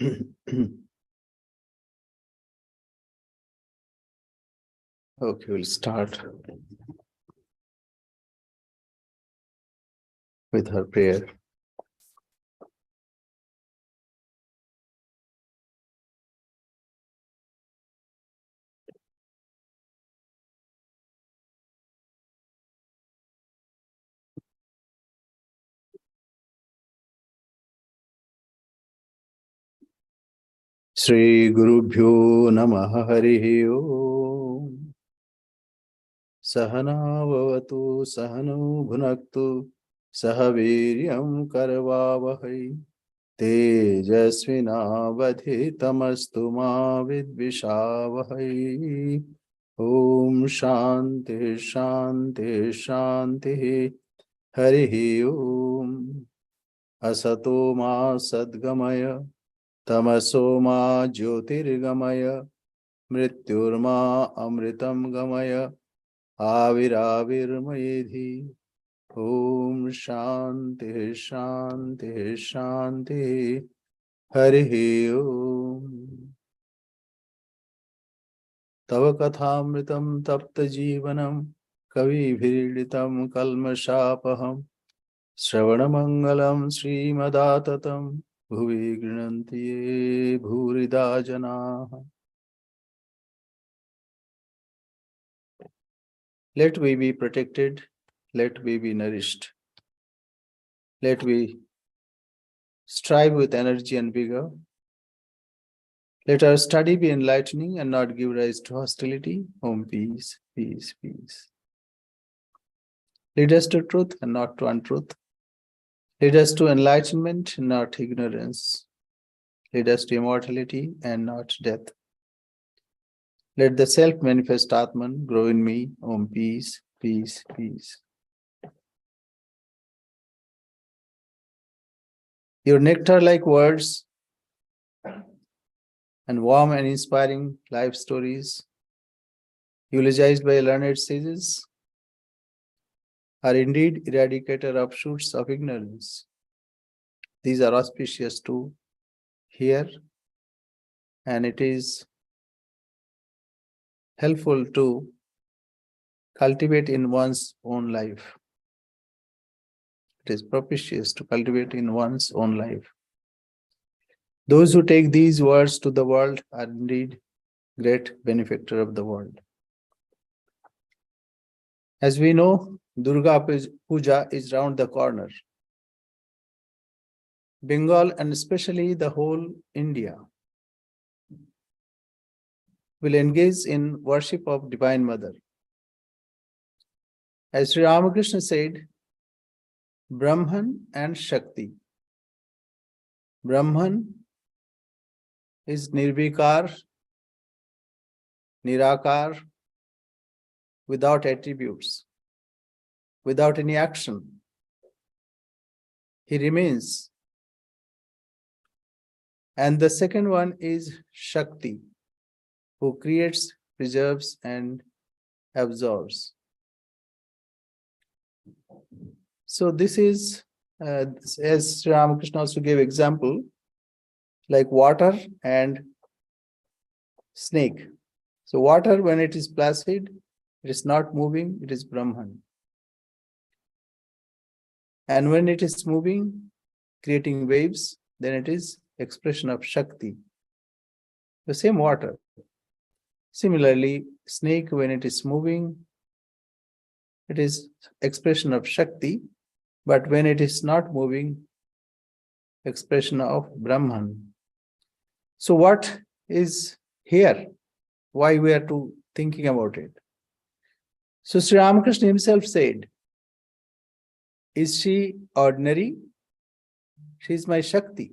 Okay, we'll start with her prayer. Shri Gurubhyo Namaha Harihi Om. Sahana Vavatu Sahano Bhunaktu Sahaviryam Karvavahai Tejasvinavadhitamastu ma vidvishavahai. Om Shanti Shanti Shanti Harihi Om. Asato ma Sadgamaya Tamaso ma Jyotirgamaya Mrityurma Amritam Gamaya Aviravirmayedhi. Om Shanti Shanti Shanti Harihi Om. Tava Kathamritam Tapta Jivanam Kavibhiriditam Kalmashapaham Shravanamangalam Srimadaatatam Bhuvi Grinanti Ye Bhurida Janaha. Let we be protected, let we be nourished. Let we strive with energy and vigor. Let our study be enlightening and not give rise to hostility. Om peace, peace, peace. Lead us to truth and not to untruth. Lead us to enlightenment, not ignorance. Lead us to immortality and not death. Let the self-manifest Atman grow in me. Om peace, peace, peace. Your nectar-like words and warm and inspiring life stories, eulogized by learned sages, are indeed eradicator offshoots of ignorance. These are auspicious to hear, and it is helpful to cultivate in one's own life. It is propitious to cultivate in one's own life. Those who take these words to the world are indeed great benefactor of the world. As we know, Durga Puja is round the corner. Bengal, and especially the whole India, will engage in worship of Divine Mother. As Sri Ramakrishna said, Brahman and Shakti. Brahman is Nirvikar, Nirakar, without attributes, without any action. He remains. And the second one is Shakti, who creates, preserves, and absorbs. So this is, as Sri Ramakrishna also gave example, like water and snake. So water, when it is placid, it is not moving, it is Brahman. And when it is moving, creating waves, then it is expression of Shakti. The same water. Similarly, snake, when it is moving, it is expression of Shakti, but when it is not moving, expression of Brahman. So what is here? Why we are to thinking about it? So Sri Ramakrishna himself said, is she ordinary? She is my Shakti.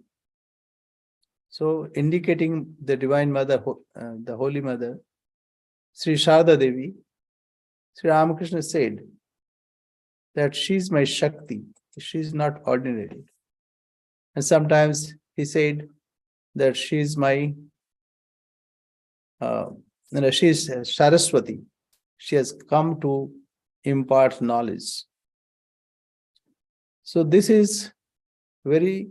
So indicating the Divine Mother, the Holy Mother, Sri Sarada Devi, Sri Ramakrishna said that she is my Shakti. She is not ordinary. And sometimes he said that she is my, she is Saraswati. She has come to impart knowledge. So this is very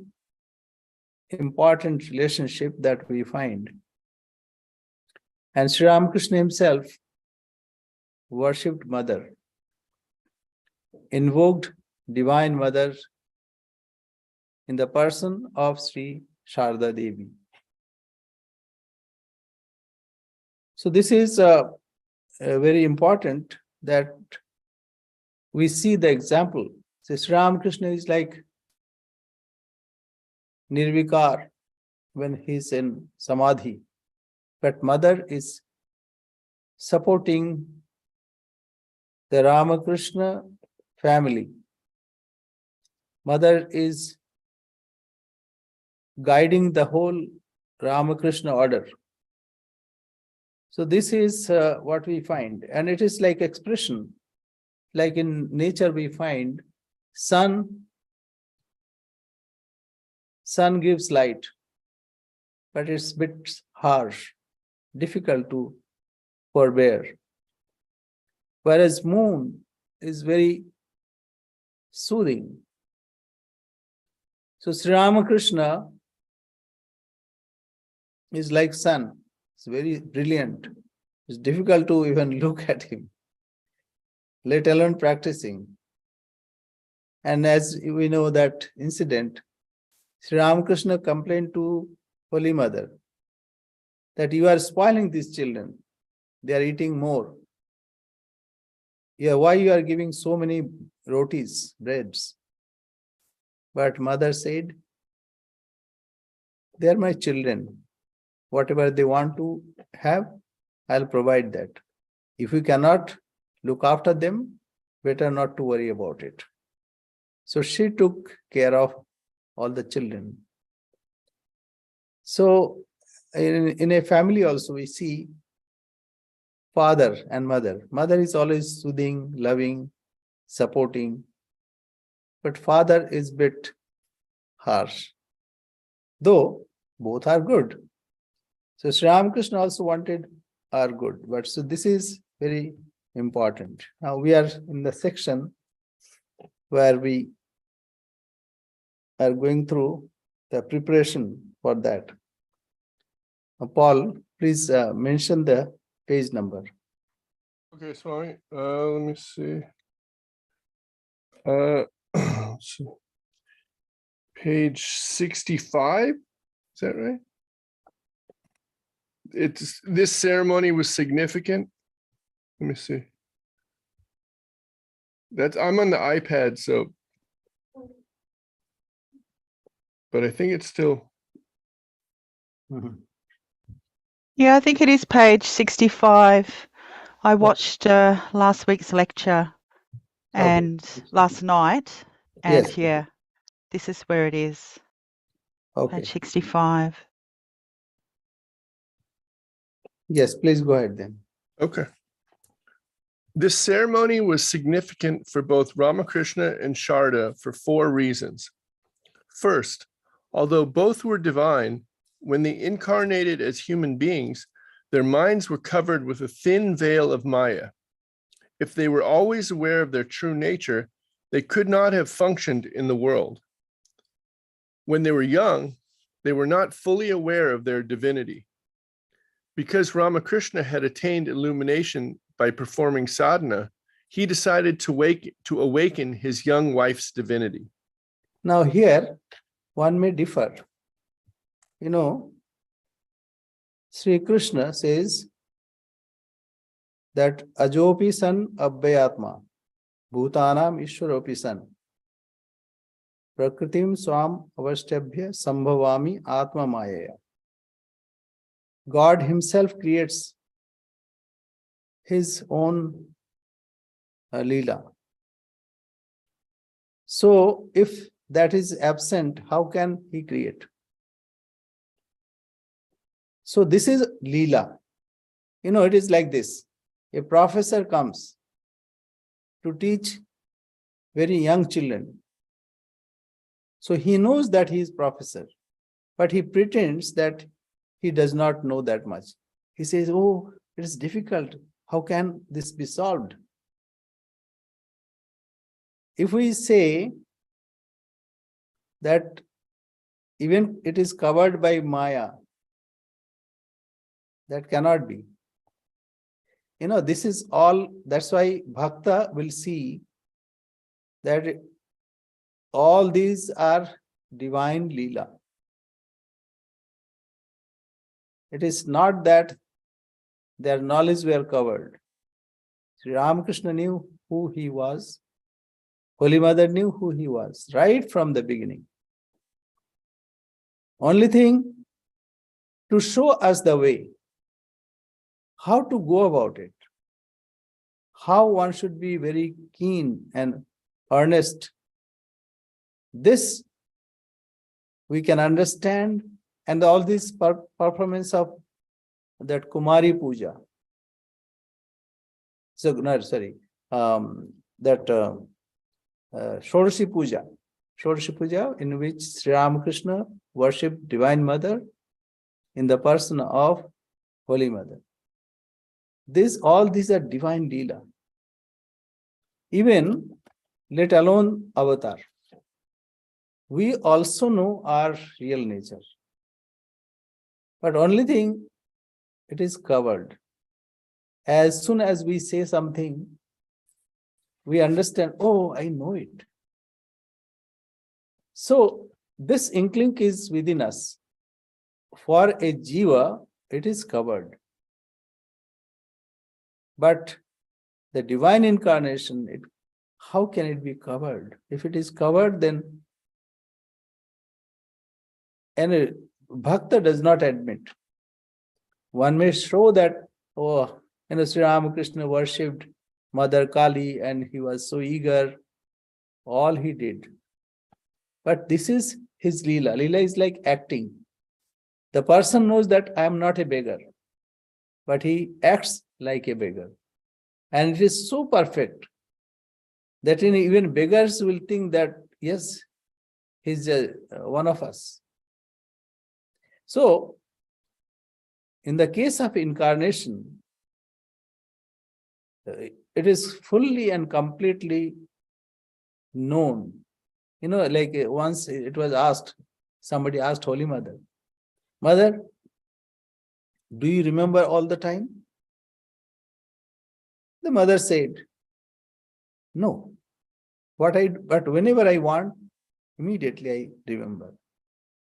important relationship that we find. And Sri Ramakrishna himself worshipped Mother, invoked Divine Mother in the person of Sri Sarada Devi. So this is very important that we see the example. So Sri Ramakrishna is like Nirvikar when he's in Samadhi, but Mother is supporting the Ramakrishna family. Mother is guiding the whole Ramakrishna order. So this is what we find, and it is like expression. Like in nature we find sun gives light, but it's a bit harsh, difficult to forbear. Whereas moon is very soothing. So Sri Ramakrishna is like sun. It's very brilliant. It's difficult to even look at him, let alone practicing. And as we know that incident, Sri Ramakrishna complained to Holy Mother that you are spoiling these children. They are eating more. Yeah, why you are giving so many rotis, breads? But Mother said, they are my children. Whatever they want to have, I'll provide that. If you cannot look after them, better not to worry about it. So she took care of all the children. So in a family also we see father and mother. Mother is always soothing, loving, supporting, but father is a bit harsh, though both are good. So Sri Ramakrishna also wanted our good, but so this is very important. Now we are in the section where we are going through the preparation for that. Paul, please mention the page number. Okay, Swami. Let me see. So page 65. Is that right? This ceremony was significant. Let me see. I'm on the iPad, so, but I think it's still. Mhm. Yeah, I think it is page 65. I watched last week's lecture and last night, and Yes. yeah, this is where it is, Okay. page 65. Yes, please go ahead then. Okay. This ceremony was significant for both Ramakrishna and Sharda for 4 reasons. First, although both were divine, when they incarnated as human beings, their minds were covered with a thin veil of Maya. If they were always aware of their true nature, they could not have functioned in the world. When they were young, they were not fully aware of their divinity. Because Ramakrishna had attained illumination by performing sadhana, he decided to awaken his young wife's divinity. Now here, one may differ. Sri Krishna says that Ajopi san abhyatma, bhutanam ishwaropi san, prakritim swam avastabhya sambhavami atma maya. God himself creates his own Leela. So if that is absent, how can he create? So this is Leela. It is like this. A professor comes to teach very young children. So he knows that he is professor, but he pretends that he does not know that much. He says, oh, it is difficult. How can this be solved? If we say that even it is covered by Maya. That cannot be. This is all, that's why Bhakta will see that all these are divine Leela. It is not that their knowledge were covered. Sri Ramakrishna knew who he was. Holy Mother knew who he was right from the beginning. Only thing, to show us the way, how to go about it, how one should be very keen and earnest. This we can understand, and all this performance of that Kumari Puja. So, no, sorry, that Shodashi Puja, in which Sri Ramakrishna worshipped Divine Mother in the person of Holy Mother. All these are divine Leela. Even, let alone avatar, we also know our real nature. But only thing, it is covered. As soon as we say something, we understand, oh, I know it. So this inkling is within us. For a jiva, it is covered. But the divine incarnation, how can it be covered? If it is covered, then and Bhakta does not admit. One may show that, Sri Ramakrishna worshipped Mother Kali and he was so eager, all he did. But this is his Leela. Leela is like acting. The person knows that I am not a beggar, but he acts like a beggar. And it is so perfect that even beggars will think that, yes, he's one of us. So, in the case of incarnation, it is fully and completely known. Like once it was asked, somebody asked Holy Mother, Mother, do you remember all the time? The mother said, no. But whenever I want, immediately I remember.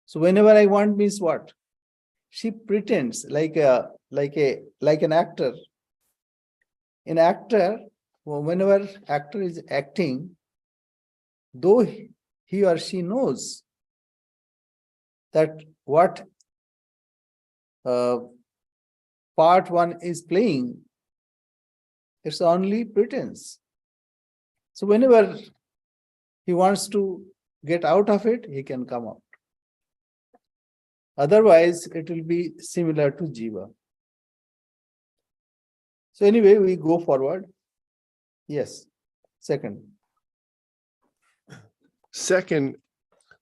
So whenever I want means what? She pretends like an actor. An actor, whenever actor is acting, though he or she knows that what part one is playing, it's only pretense. So whenever he wants to get out of it, he can come out. Otherwise, it will be similar to Jiva. So anyway, we go forward. Yes. Second,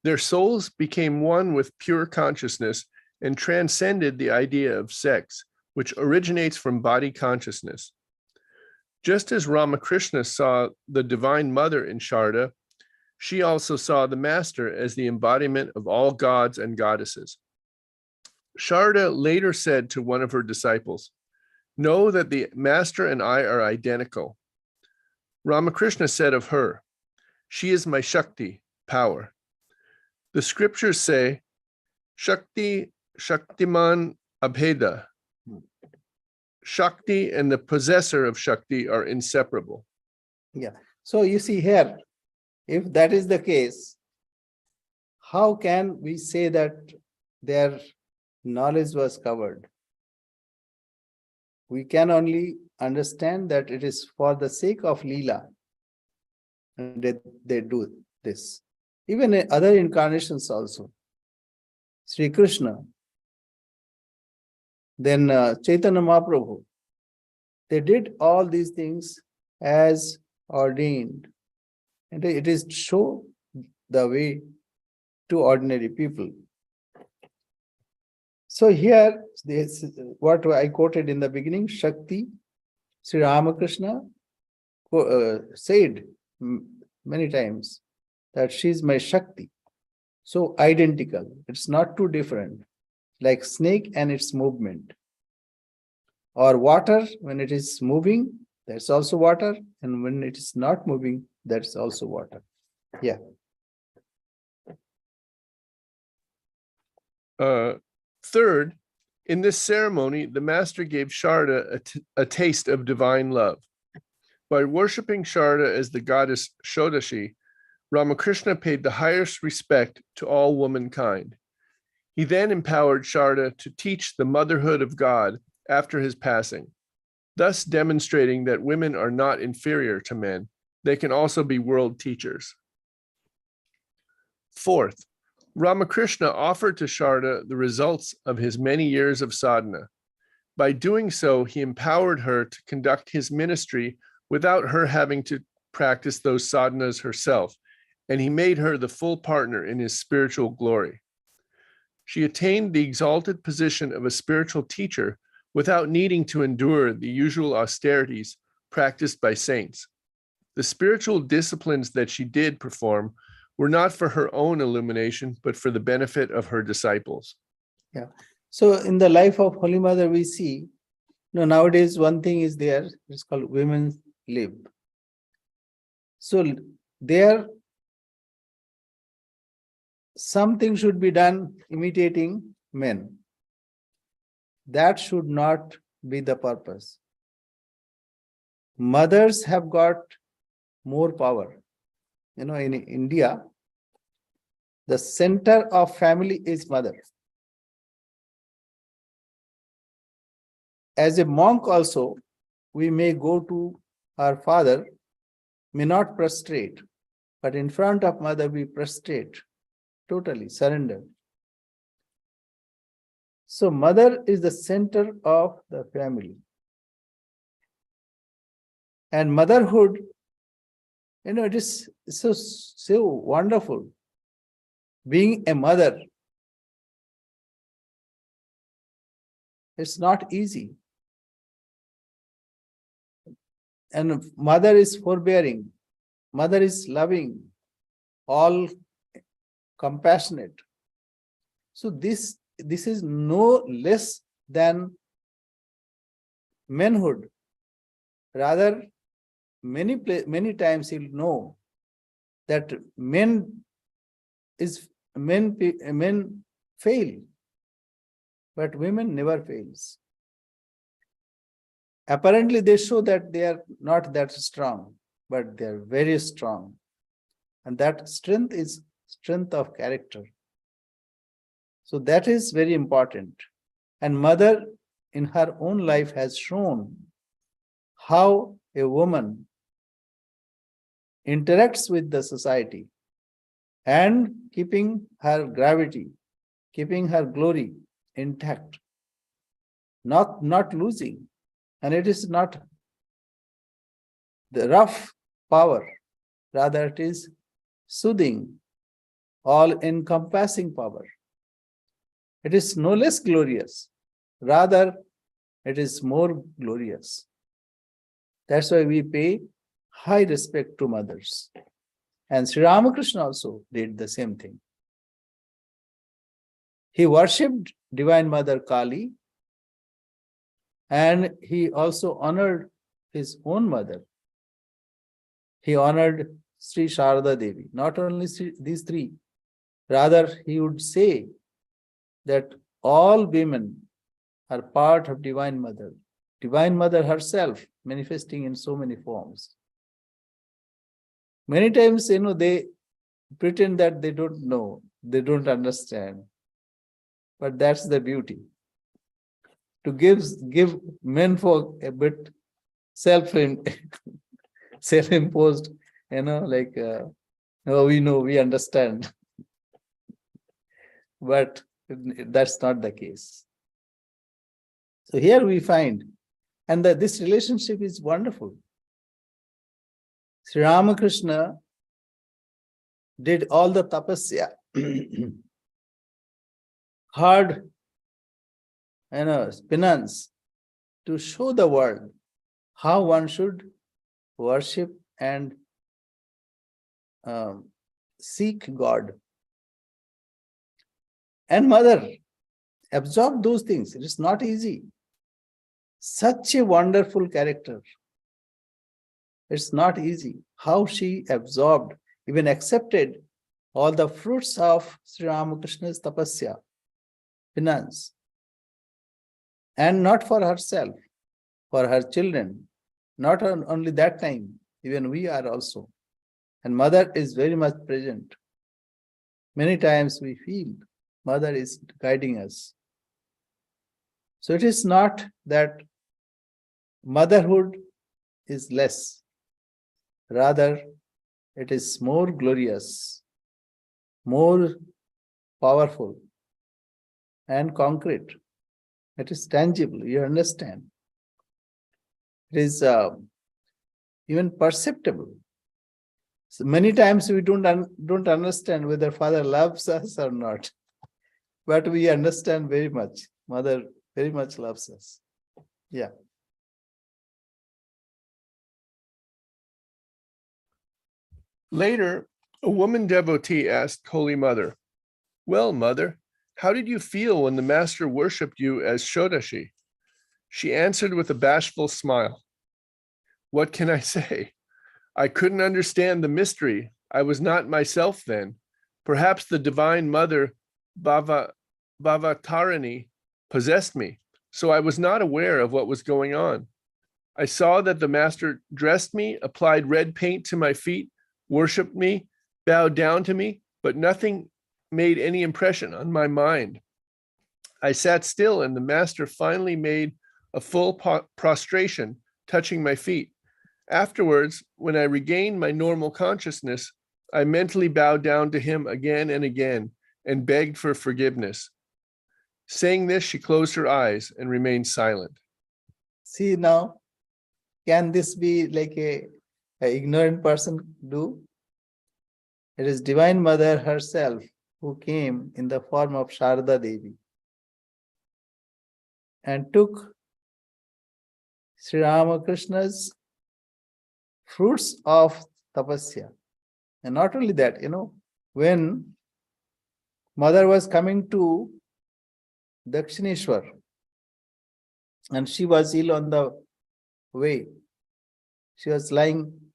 their souls became one with pure consciousness and transcended the idea of sex, which originates from body consciousness. Just as Ramakrishna saw the Divine Mother in Sarada, she also saw the Master as the embodiment of all gods and goddesses. Sarada later said to one of her disciples, "Know that the Master and I are identical." Ramakrishna said of her, "She is my Shakti, power." The scriptures say, Shakti, Shaktiman, Abheda. Shakti and the possessor of Shakti are inseparable. Yeah. So you see here, if that is the case, how can we say that their knowledge was covered? We can only understand that it is for the sake of Leela that they do this. Even in other incarnations also. Sri Krishna, then Chaitanya Mahaprabhu, they did all these things as ordained. And it is to show the way to ordinary people. So here, this what I quoted in the beginning, Shakti, Sri Ramakrishna said many times that she is my Shakti. So identical. It's not too different. Like snake and its movement. Or water, when it is moving, that's also water. And when it is not moving, that's also water. Yeah. Third, in this ceremony, the master gave Sarada a taste of divine love. By worshiping Sarada as the goddess Shodashi, Ramakrishna paid the highest respect to all womankind. He then empowered Sarada to teach the motherhood of God after his passing, thus demonstrating that women are not inferior to men. They can also be world teachers. Fourth, Ramakrishna offered to Sarada the results of his many years of sadhana. By doing so, he empowered her to conduct his ministry without her having to practice those sadhanas herself, and he made her the full partner in his spiritual glory. She attained the exalted position of a spiritual teacher without needing to endure the usual austerities practiced by saints. The spiritual disciplines that she did perform were not for her own illumination, but for the benefit of her disciples. Yeah. So in the life of Holy Mother, we see, nowadays one thing is there, it's called women's lib. So there, something should be done imitating men. That should not be the purpose. Mothers have got more power. In India, the center of family is mother. As a monk also, we may go to our father, may not prostrate, but in front of mother we prostrate, totally surrender. So mother is the center of the family. And motherhood, it is so wonderful. Being a mother, it's not easy. And mother is forbearing, mother is loving, all compassionate. So this is no less than manhood. Rather, many times you'll know that men fail, but women never fails. Apparently, they show that they are not that strong, but they are very strong. And that strength is strength of character. So that is very important. And mother in her own life has shown how a woman interacts with the society and keeping her gravity, keeping her glory intact, not losing. And it is not the rough power, rather it is soothing, all-encompassing power. It is no less glorious, rather it is more glorious. That's why we pay high respect to mothers. And Sri Ramakrishna also did the same thing. He worshipped Divine Mother Kali, and he also honored his own mother. He honored Sri Sarada Devi, not only these three. Rather, he would say that all women are part of Divine Mother. Divine Mother herself manifesting in so many forms. Many times, they pretend that they don't know, they don't understand. But that's the beauty. To give menfolk a bit self-imposed, we know, we understand. But that's not the case. So here we find, and this relationship is wonderful. Sri Ramakrishna did all the tapasya, hard penance, to show the world how one should worship and seek God. And mother absorbed those things. It is not easy. Such a wonderful character. It's not easy. How she absorbed, even accepted all the fruits of Sri Ramakrishna's tapasya, penance. And not for herself, for her children. Not only that time, even we are also. And mother is very much present. Many times we feel mother is guiding us. So it is not that motherhood is less. Rather, it is more glorious, more powerful, and concrete. It is tangible, you understand. It is even perceptible. So many times we don't understand whether father loves us or not. But we understand very much. Mother very much loves us. Yeah. Later, a woman devotee asked Holy Mother, "Well, Mother, how did you feel when the Master worshipped you as Shodashi?" She answered with a bashful smile, "What can I say? I couldn't understand the mystery. I was not myself then. Perhaps the Divine Mother Bhavatarani possessed me, so I was not aware of what was going on. I saw that the Master dressed me, applied red paint to my feet, worshipped me, bowed down to me, but nothing made any impression on my mind. I sat still, and the Master finally made a full prostration, touching my feet. Afterwards, when I regained my normal consciousness, I mentally bowed down to him again and again and begged for forgiveness." Saying this, she closed her eyes and remained silent. See now, can this be like a ignorant person do? It is Divine Mother herself who came in the form of Sarada Devi and took Sri Ramakrishna's fruits of tapasya. And not only that, when mother was coming to Dakshineshwar and she was ill on the way, she was lying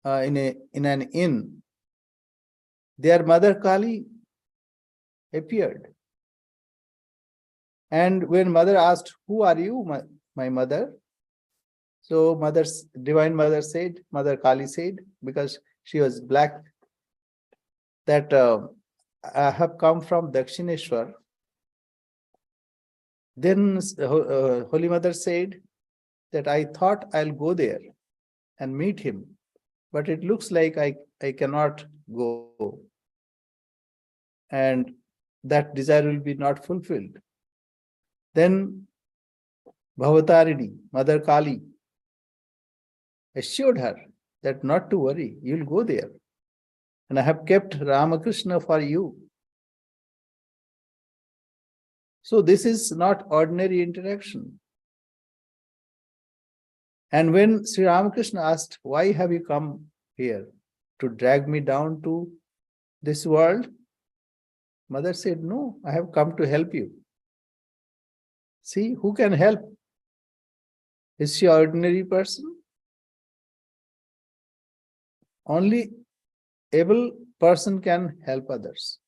in an inn. Their mother Kali appeared. And when mother asked, "Who are you, my mother?" So Divine Mother said, Mother Kali said, because she was black, that I have come from Dakshineshwar. Then Holy Mother said that I thought I'll go there and meet him, but it looks like I cannot go. And that desire will be not fulfilled. Then Bhavatarini, Mother Kali, assured her that not to worry, you'll go there. And I have kept Ramakrishna for you. So this is not ordinary interaction. And when Sri Ramakrishna asked, "Why have you come here? To drag me down to this world?" Mother said, "No, I have come to help you." See, who can help? Is she an ordinary person? Only able person can help others,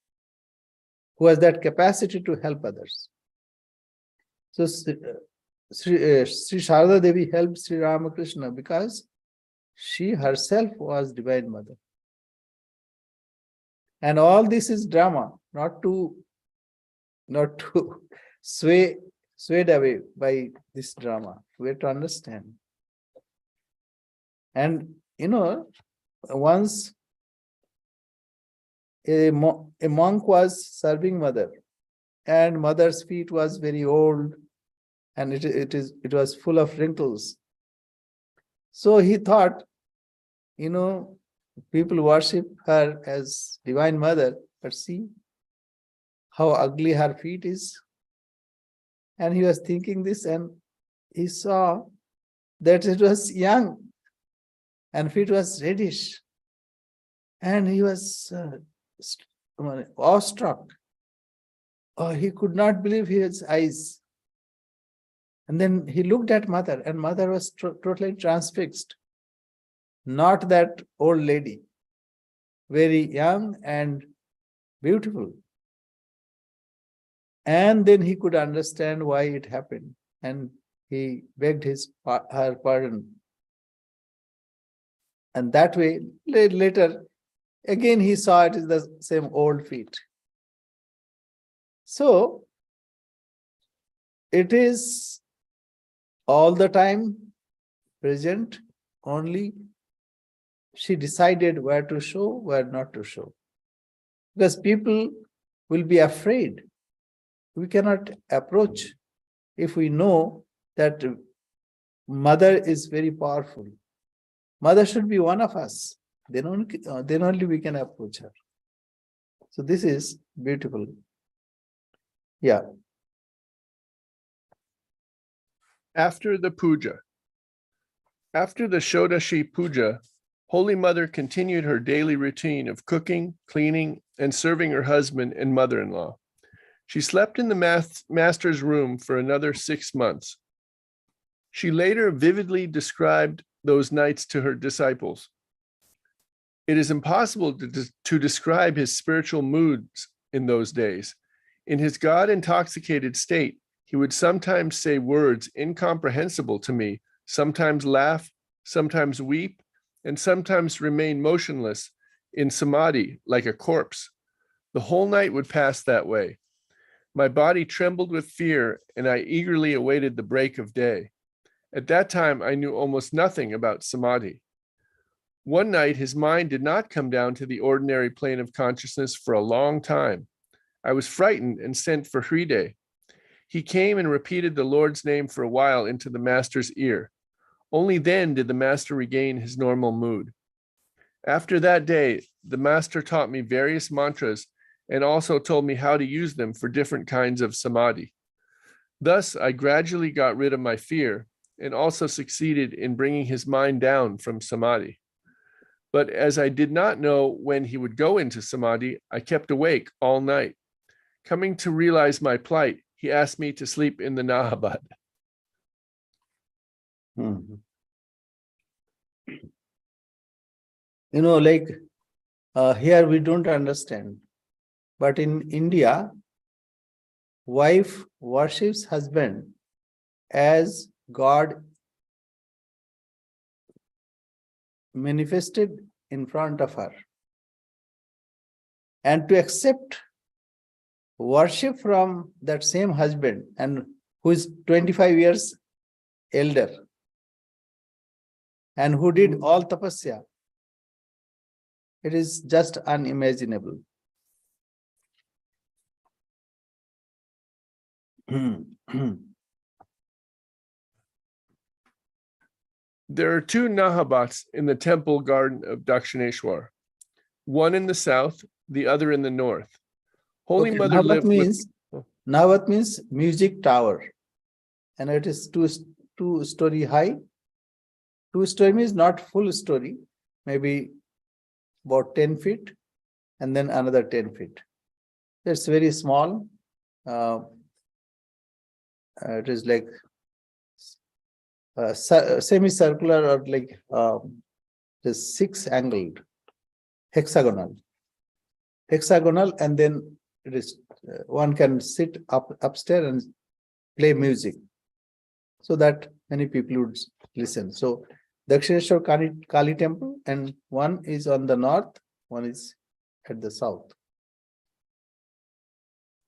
who has that capacity to help others. So Sri Sarada Devi helped Sri Ramakrishna because she herself was Divine Mother. And all this is drama, not to swayed away by this drama. We have to understand. And once a monk was serving mother, and mother's feet was very old, and it was full of wrinkles. So he thought, people worship her as Divine Mother, but see how ugly her feet is. And he was thinking this, and he saw that it was young and feet was reddish. And he was awestruck. he could not believe his eyes. And then he looked at mother, and mother was totally transfixed. Not that old lady, very young and beautiful. And then he could understand why it happened, and he begged her pardon. And that way, later, again he saw it is the same old feet. So it is all the time present, only she decided where to show, where not to show. Because people will be afraid. We cannot approach if we know that mother is very powerful. Mother should be one of us. Then only we can approach her. So this is beautiful. Yeah. After the puja. After the Shodashi puja, Holy Mother continued her daily routine of cooking, cleaning, and serving her husband and mother-in-law. She slept in the master's room for another 6 months. She later vividly described those nights to her disciples. It is impossible to describe his spiritual moods in those days. In his God-intoxicated state, he would sometimes say words incomprehensible to me, sometimes laugh, sometimes weep, and sometimes remain motionless in samadhi like a corpse. The whole night would pass that way. My body trembled with fear, and I eagerly awaited the break of day. At that time, I knew almost nothing about samadhi. One night, his mind did not come down to the ordinary plane of consciousness for a long time. I was frightened and sent for Hride. He came and repeated the Lord's name for a while into the master's ear. Only then did the master regain his normal mood. After that day, the master taught me various mantras and also told me how to use them for different kinds of samadhi. Thus, I gradually got rid of my fear and also succeeded in bringing his mind down from samadhi. But as I did not know when he would go into samadhi, I kept awake all night. Coming to realize my plight, he asked me to sleep in the Nahabad. Like here we don't understand. But in India, wife worships husband as God manifested in front of her. And to accept worship from that same husband, and who is 25 years elder, and who did all tapasya, it is just unimaginable. There are 2 Nahabats in the temple garden of Dakshineshwar, one in the south, the other in the north. Holy Mother lived Nahabat means music tower, and it is two story high. 2 story means not full story, maybe about 10 feet, and then another 10 feet. It's very small. It is like semicircular, or like just 6 angled, hexagonal, and then it is one can sit upstairs and play music, so that many people would listen. So Dakshineshwar Kali temple, and one is on the north, one is at the south.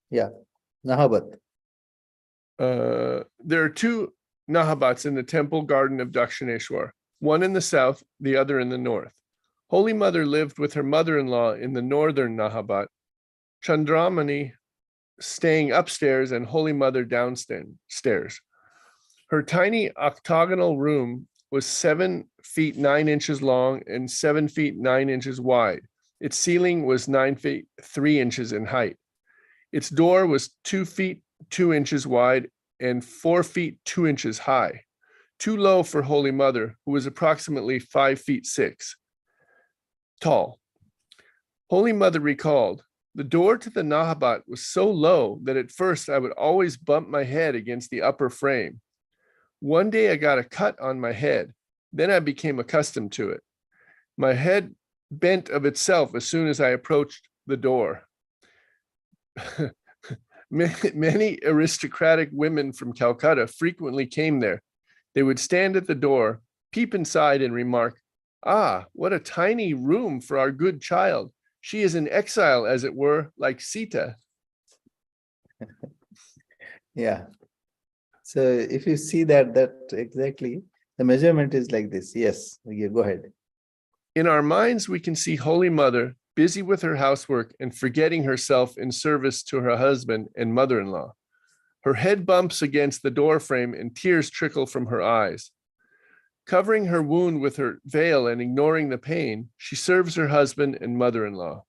Yeah, Nahabat. There are 2 Nahabats in the temple garden of Dakshineshwar, one in the south, the other in the north. Holy Mother lived with her mother-in-law in the northern Nahabat, Chandramani staying upstairs and Holy Mother downstairs. Her tiny octagonal room was 7 feet 9 inches long and 7 feet 9 inches wide. Its ceiling was 9 feet 3 inches in height. Its door was 2 feet 2 inches wide and 4 feet 2 inches high, too low for Holy Mother, who was approximately 5 feet 6 tall. Holy Mother recalled, The door to the Nahabat was so low that at first I would always bump my head against the upper frame. One day I got a cut on my head. Then I became accustomed to it. My head bent of itself as soon as I approached the door. Many aristocratic women from Calcutta frequently came there. They would stand at the door, peep inside, and remark, "Ah, what a tiny room for our good child. She is in exile, as it were, like Sita." Yeah. So if you see that exactly, the measurement is like this. Yes, yeah, go ahead. In our minds, we can see Holy Mother busy with her housework and forgetting herself in service to her husband and mother-in-law. Her head bumps against the door frame and tears trickle from her eyes. Covering her wound with her veil and ignoring the pain, she serves her husband and mother-in-law.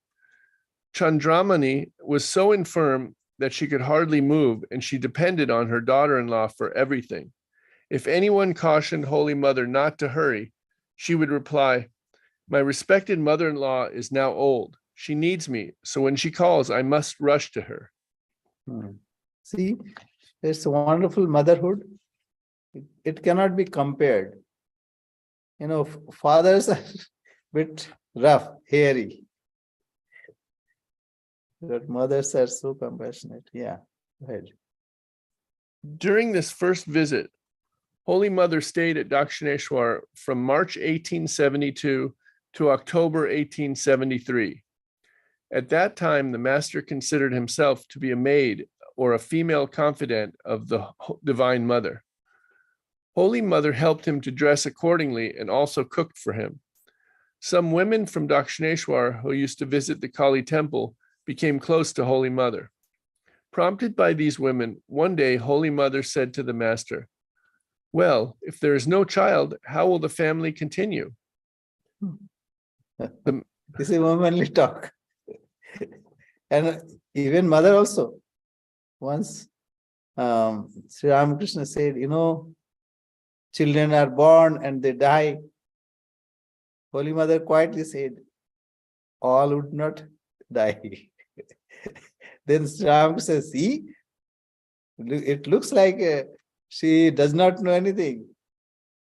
Chandramani was so infirm that she could hardly move, and she depended on her daughter-in-law for everything. If anyone cautioned Holy Mother not to hurry, she would reply, "My respected mother-in-law is now old. She needs me, so when she calls, I must rush to her." See, it's wonderful motherhood. It cannot be compared. You know, fathers are a bit rough, hairy, but mothers are so compassionate. Yeah, go ahead. During this first visit, Holy Mother stayed at Dakshineshwar from March 1872 to October 1873. At that time, the master considered himself to be a maid or a female confidant of the Divine Mother. Holy Mother helped him to dress accordingly and also cooked for him. Some women from Dakshineshwar who used to visit the Kali temple became close to Holy Mother. Prompted by these women, one day Holy Mother said to the master, "Well, if there is no child, how will the family continue?" This is womanly talk. And even mother also. Once Sri Ramakrishna said, you know, children are born and they die. Holy Mother quietly said, all would not die. Then Sri Ramakrishna says, see, it looks like she does not know anything,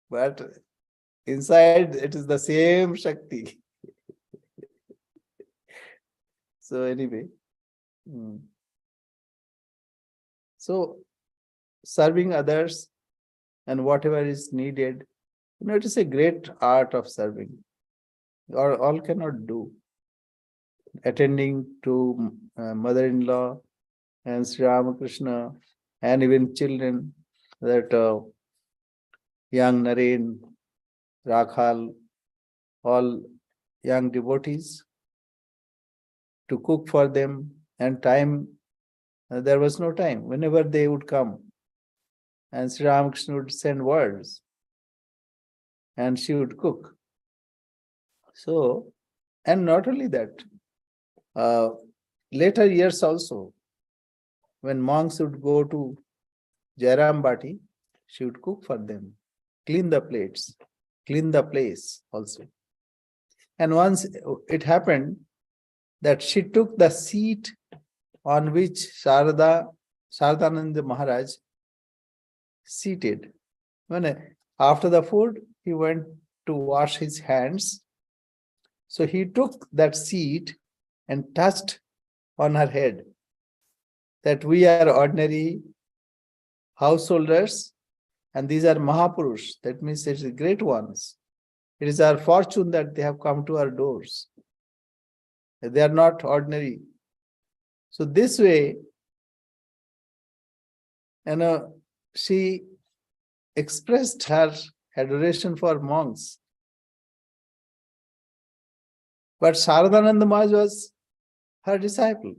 but inside it is the same Shakti. So anyway, so serving others and whatever is needed, you know, it is a great art of serving. Or all cannot do. Attending to mother-in-law and Sri Ramakrishna and even children, that young Naren, Rakhal, all young devotees, to cook for them, and time, there was no time. Whenever they would come, and Sri Ramakrishna would send words, and she would cook. So, and not only that, later years also, when monks would go to Jairam Bati, she would cook for them, clean the plates, clean the place also. And once it happened that she took the seat on which Saradananda Maharaj seated. When after the food, he went to wash his hands. So he took that seat and touched on her head that we are ordinary householders and these are Mahapurush. That means it is great ones. It is our fortune that they have come to our doors. They are not ordinary. So this way, you know, she expressed her adoration for monks. But Saradananda Maharaj was her disciple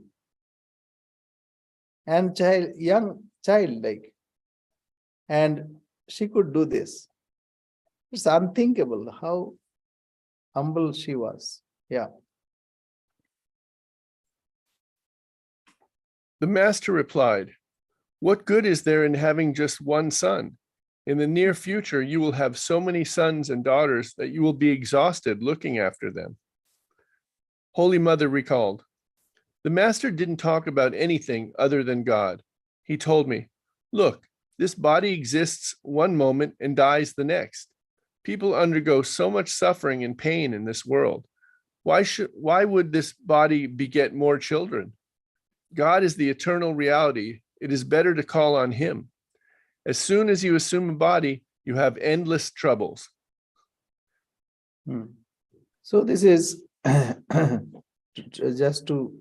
and young child like. And she could do this. It's unthinkable how humble she was. Yeah. The master replied, "What good is there in having just one son? In the near future, you will have so many sons and daughters that you will be exhausted looking after them." Holy Mother recalled, The master didn't talk about anything other than God. He told me, look, this body exists one moment and dies the next. People undergo so much suffering and pain in this world. Why would this body beget more children? God is the eternal reality. It is better to call on him. As soon as you assume a body, you have endless troubles. So this is just to,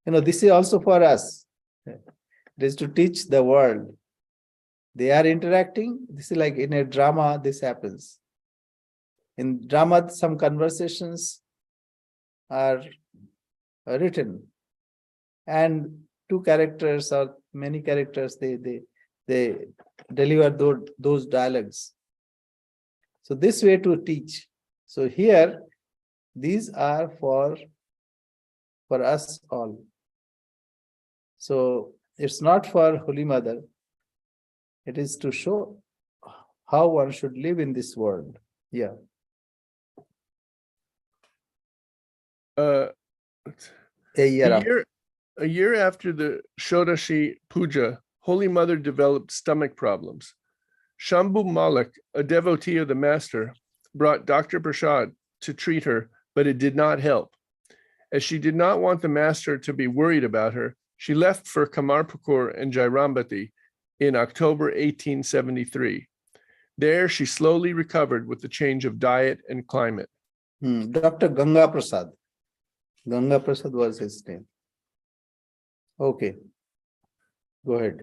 this is also for us. It is to teach the world. They are interacting. This is like in a drama, this happens. In drama, some conversations are written, and two characters or many characters, they deliver those dialogues. So this way to teach. So here, these are for us all. So it's not for Holy Mother. It is to show how one should live in this world. Yeah. A year after the Shodashi Puja, Holy Mother developed stomach problems. Shambhu Malik, a devotee of the master, brought Dr. Prasad to treat her, but it did not help. As she did not want the master to be worried about her, she left for Kamarpukur and Jairambati in October 1873. There, she slowly recovered with the change of diet and climate. Dr. Ganga Prasad. Ganga Prasad was his name. Okay. Go ahead.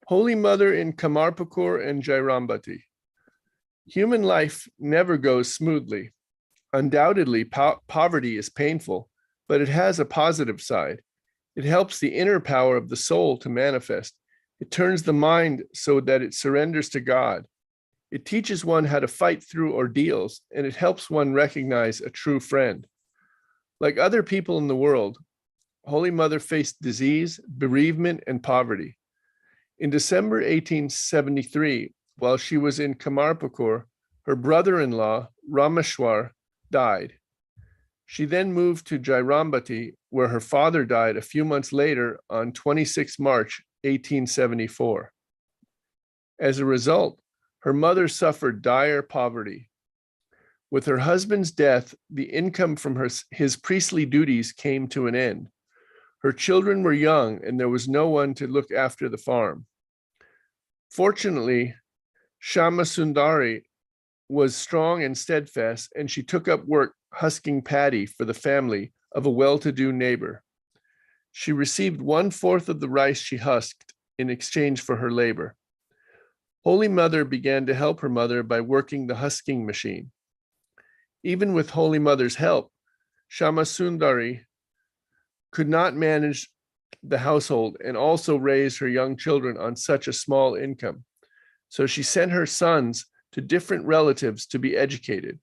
Holy Mother in Kamarpukur and Jairambati. Human life never goes smoothly. Undoubtedly, poverty is painful, but it has a positive side. It helps the inner power of the soul to manifest. It turns the mind so that it surrenders to God. It teaches one how to fight through ordeals, and it helps one recognize a true friend. Like other people in the world, Holy Mother faced disease, bereavement, and poverty. In December 1873, while she was in Kamarpukur, her brother-in-law, Rameshwar, died. She then moved to Jairambati, where her father died a few months later on 26 March 1874. As a result, her mother suffered dire poverty. With her husband's death, the income from his priestly duties came to an end. Her children were young, and there was no one to look after the farm. Fortunately, Shama Sundari was strong and steadfast, and she took up work husking paddy for the family of a well-to-do neighbor. She received 1/4 of the rice she husked in exchange for her labor. Holy Mother began to help her mother by working the husking machine. Even with Holy Mother's help, Shama Sundari could not manage the household and also raise her young children on such a small income. So she sent her sons to different relatives to be educated.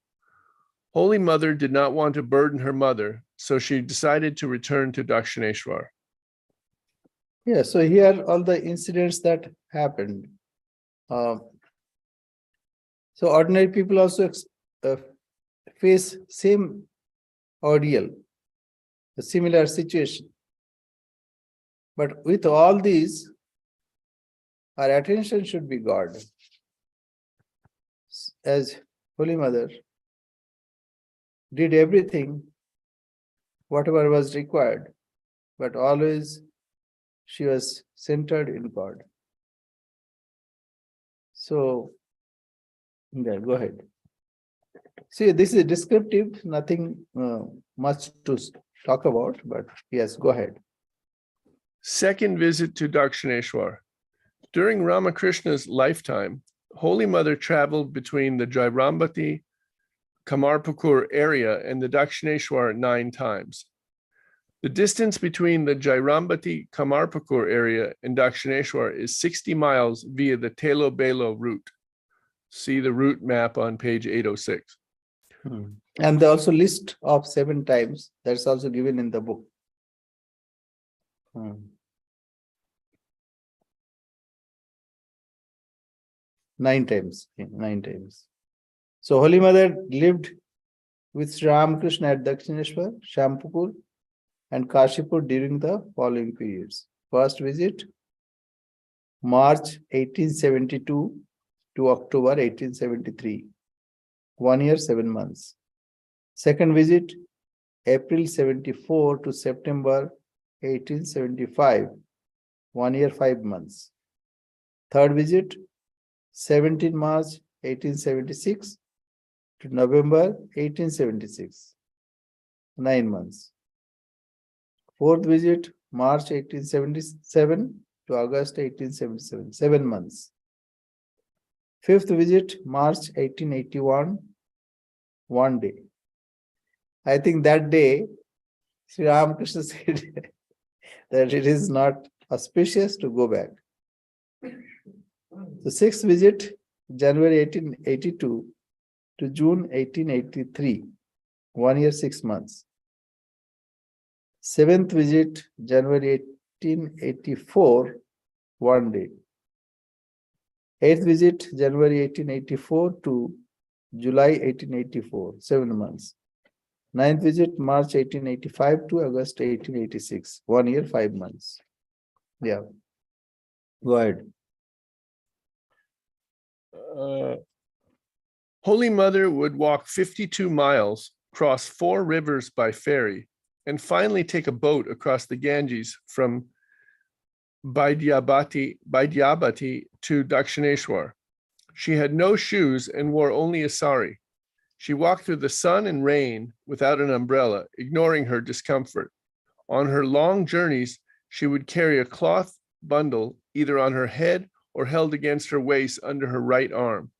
Holy Mother did not want to burden her mother, so she decided to return to Dakshineshwar. Yeah, so here all the incidents that happened. So ordinary people also face same ordeal, a similar situation. But with all these, our attention should be God. As Holy Mother did everything, whatever was required, but always she was centered in God. So, yeah, go ahead. See, this is descriptive, nothing much to talk about, but yes, go ahead. Second visit to Dakshineshwar. During Ramakrishna's lifetime, Holy Mother traveled between the Jairambati, Kamarpukur area and the Dakshineshwar 9 times. The distance between the Jairambati Kamarpukur area and Dakshineshwar is 60 miles via the Telo Belo route. See the route map on page 806. And they also list of 7 times. That's also given in the book. 9 times. 9 times. So Holy Mother lived with Sri Ramakrishna at Dakshineshwar, Shampupur, and Kashipur during the following periods. First visit, March 1872 to October 1873, 1 year, 7 months. Second visit, April 74 to September 1875, 1 year, 5 months. Third visit, 17 March 1876 to November 1876, 9 months. Fourth visit, March 1877 to August 1877, 7 months. Fifth visit, March 1881, 1 day. I think that day, Sri Ramakrishna said that it is not auspicious to go back. The sixth visit, January 1882 to June 1883, 1 year, 6 months. Seventh visit, January 1884, 1 day. Eighth visit, January 1884 to July 1884, 7 months. Ninth visit, March 1885 to August 1886, 1 year, 5 months. Yeah. Go ahead. Holy Mother would walk 52 miles, cross 4 rivers by ferry, and finally take a boat across the Ganges from Baidyabati to Dakshineshwar. She had no shoes and wore only a sari. She walked through the sun and rain without an umbrella, ignoring her discomfort. On her long journeys, she would carry a cloth bundle either on her head or held against her waist under her right arm.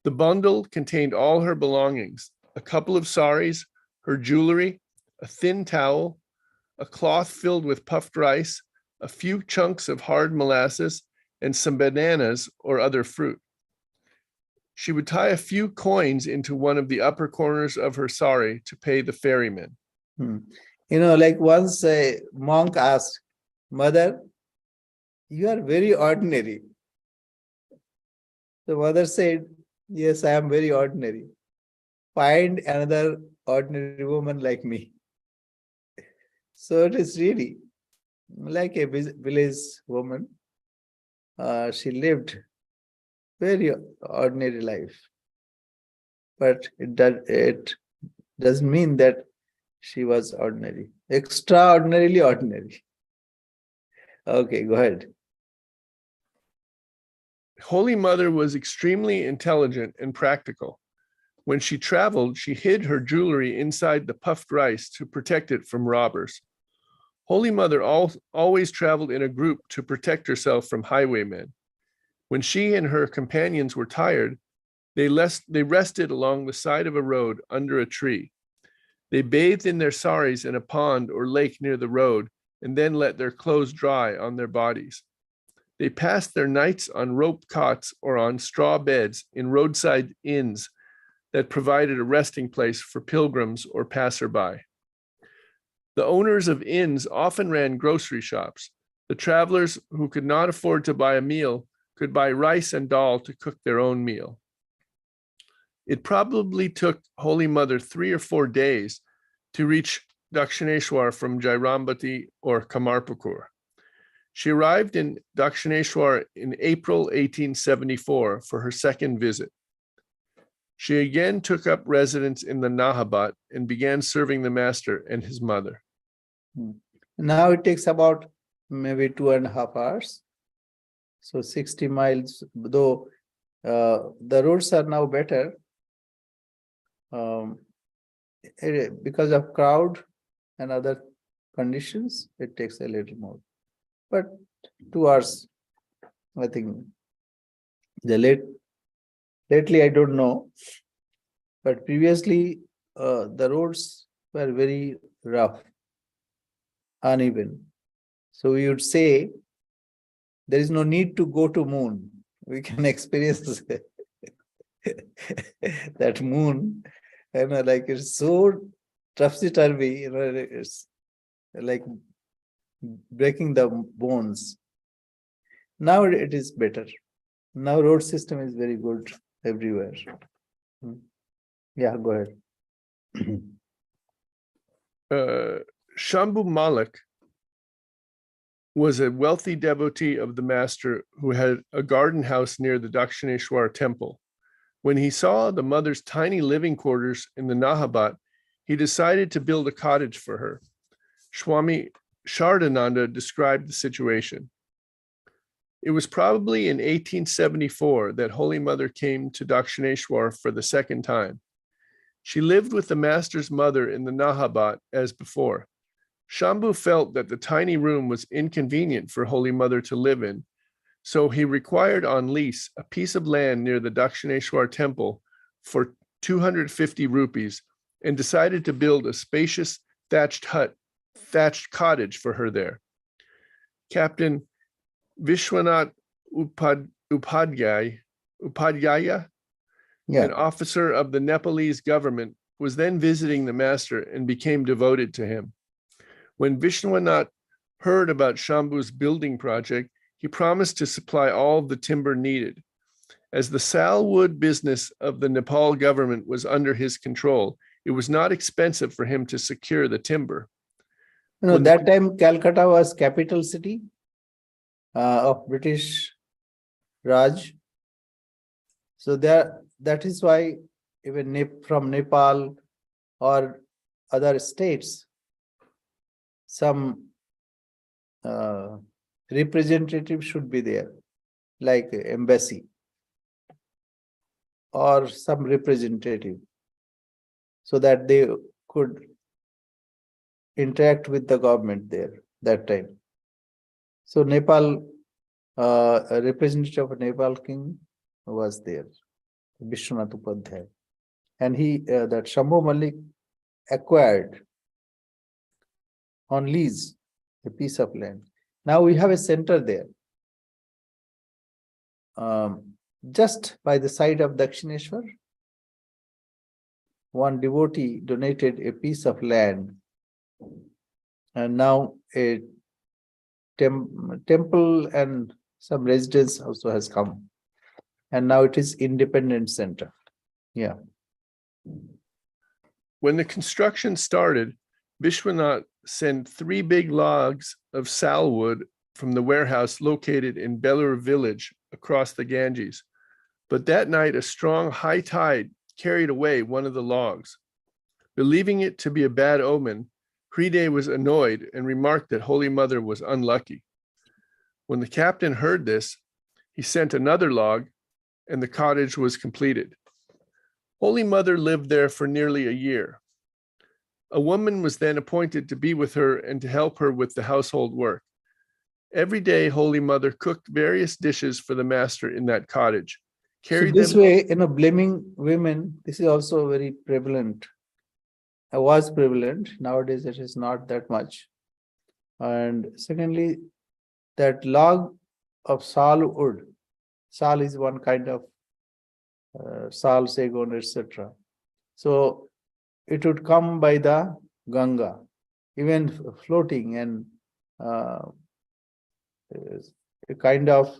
The bundle contained all her belongings, a couple of saris, her jewelry, a thin towel, a cloth filled with puffed rice, a few chunks of hard molasses, and some bananas or other fruit. She would tie a few coins into one of the upper corners of her sari to pay the ferryman. Like once a monk asked, Mother, you are very ordinary. The mother said, yes, I am very ordinary. Find another ordinary woman like me. So it is really like a village woman. She lived very ordinary life. But it doesn't mean that she was ordinary. Extraordinarily ordinary. Okay, go ahead. Holy Mother was extremely intelligent and practical. When she traveled, she hid her jewelry inside the puffed rice to protect it from robbers. Holy Mother always traveled in a group to protect herself from highwaymen. When she and her companions were tired, they rested along the side of a road under a tree. They bathed in their saris in a pond or lake near the road and then let their clothes dry on their bodies. They passed their nights on rope cots or on straw beds in roadside inns that provided a resting place for pilgrims or passerby. The owners of inns often ran grocery shops. The travelers who could not afford to buy a meal could buy rice and dal to cook their own meal. It probably took Holy Mother 3 or 4 days to reach Dakshineshwar from Jairambati or Kamarpukur. She arrived in Dakshineshwar in April 1874 for her second visit. She again took up residence in the Nahabat and began serving the master and his mother. Now it takes about maybe 2.5 hours. So 60 miles, though the roads are now better because of crowd and other conditions, it takes a little more. But 2 hours, I think. Lately, I don't know. But previously, the roads were very rough, uneven. So we would say there is no need to go to moon. We can experience that moon, like it's so topsy-turvy, it's like breaking the bones. Now it is better. Now road system is very good everywhere. Yeah, go ahead. Shambhu Malik was a wealthy devotee of the master who had a garden house near the Dakshineshwar temple. When he saw the mother's tiny living quarters in the Nahabat, he decided to build a cottage for her. Swami Shardananda described the situation. It was probably in 1874 that Holy Mother came to Dakshineshwar for the second time. She lived with the master's mother in the Nahabat as before. Shambhu felt that the tiny room was inconvenient for Holy Mother to live in, so he required on lease a piece of land near the Dakshineshwar temple for 250 rupees and decided to build a spacious thatched cottage for her there. Captain Vishwanath Upadhyaya, an officer of the Nepalese government, was then visiting the master and became devoted to him. When Vishwanath heard about Shambhu's building project, he promised to supply all of the timber needed. As the salwood business of the Nepal government was under his control, it was not expensive for him to secure the timber. That time Calcutta was capital city of British Raj. So that is why even from Nepal or other states, some representative should be there, like embassy or some representative, so that they could interact with the government there that time. So Nepal, a representative of Nepal king was there, Vishwanath Upadhyaya, and that Shambhu Malik acquired on lease a piece of land. Now we have a center there, just by the side of Dakshineshwar. One devotee donated a piece of land, and now a temple and some residence also has come, and now it is independent center. Yeah. When the construction started, Vishwanath sent 3 big logs of salwood from the warehouse located in Belur village across the Ganges. But that night, a strong high tide carried away one of the logs. Believing it to be a bad omen, Hriday was annoyed and remarked that Holy Mother was unlucky. When the captain heard this, he sent another log, and the cottage was completed. Holy Mother lived there for nearly a year. A woman was then appointed to be with her and to help her with the household work. Every day, Holy Mother cooked various dishes for the master in that cottage. So this way, blaming women, this is also very prevalent. It was prevalent. Nowadays, it is not that much. And secondly, that log of sal wood. Sal is one kind of sal, sagon, etc. So it would come by the Ganga, even floating, and a kind of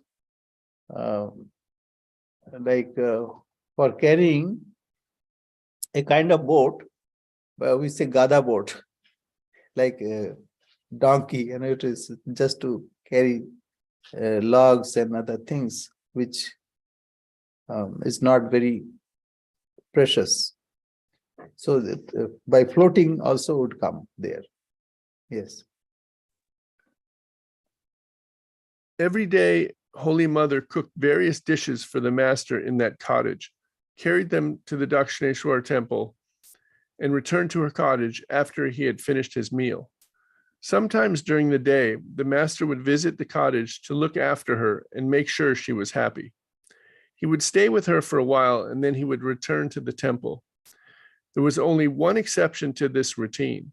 for carrying a kind of boat, we say Gada boat, like a donkey, and it is just to carry logs and other things, which is not very precious. So that by floating also would come there. Yes. Every day, Holy Mother cooked various dishes for the master in that cottage, carried them to the Dakshineshwar temple, and returned to her cottage after he had finished his meal. Sometimes during the day, the master would visit the cottage to look after her and make sure she was happy. He would stay with her for a while, and then he would return to the temple. There was only one exception to this routine.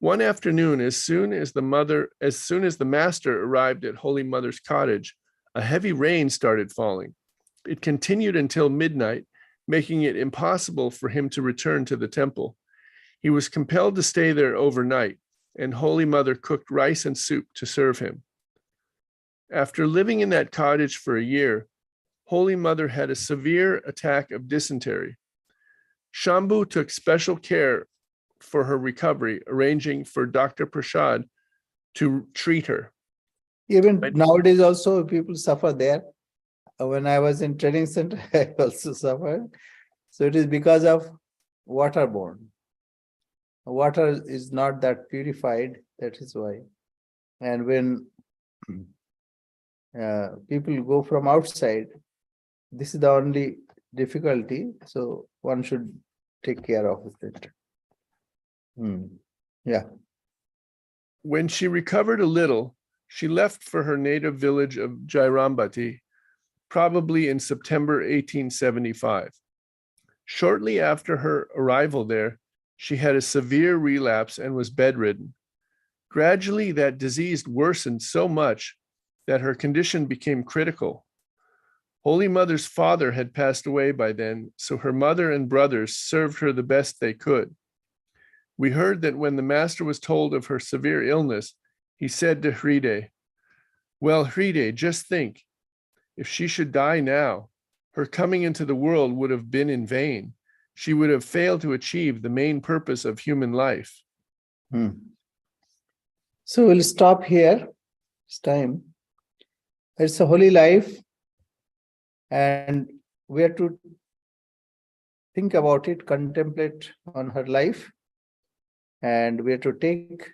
One afternoon, as soon as the master arrived at Holy Mother's cottage, a heavy rain started falling. It continued until midnight, making it impossible for him to return to the temple. He was compelled to stay there overnight, and Holy Mother cooked rice and soup to serve him. After living in that cottage for a year, Holy Mother had a severe attack of dysentery. Shambhu took special care for her recovery, arranging for Dr. Prasad to treat her. Even Right. nowadays also people suffer there. When I was in training center, I also suffered. So it is because of waterborne. Water is not that purified, that is why. And when people go from outside, this is the only difficulty. So one should take care of it. Yeah. When she recovered a little, she left for her native village of Jairambati, probably in September 1875. Shortly after her arrival there, she had a severe relapse and was bedridden. Gradually, that disease worsened so much that her condition became critical. Holy Mother's father had passed away by then, so her mother and brothers served her the best they could. We heard that when the master was told of her severe illness, he said to Hride, "Well, Hride, just think, if she should die now, her coming into the world would have been in vain. She would have failed to achieve the main purpose of human life." So we'll stop here. It's time. It's a holy life, and we have to think about it, contemplate on her life, and we have to take